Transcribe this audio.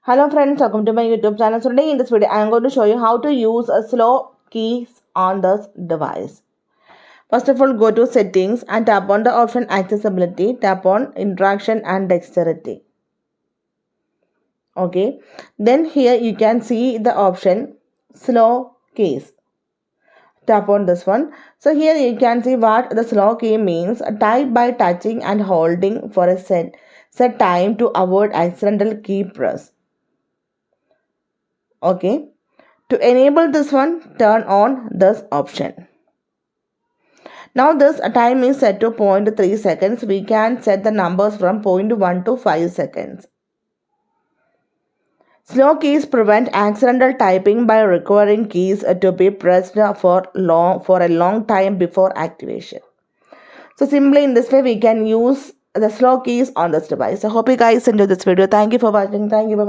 Hello friends, welcome to my YouTube channel. So today in this video, I am going to show you how to use a slow keys on this device. First of all, go to settings and tap on the option accessibility, tap on interaction and dexterity. Okay, then here you can see the option slow keys. Tap on this one. So here you can see what the slow key means. Type by touching and holding for a set time to avoid accidental key press. Okay, to enable this one, turn on this option. Now this time is set to 0.3 seconds. We can set the numbers from 0.1 to 5 seconds. Slow keys prevent accidental typing by requiring keys to be pressed for a long time before activation. So simply in this way we can use the slow keys on this device. I hope you guys enjoyed this video. Thank you for watching. Thank you. Bye-bye.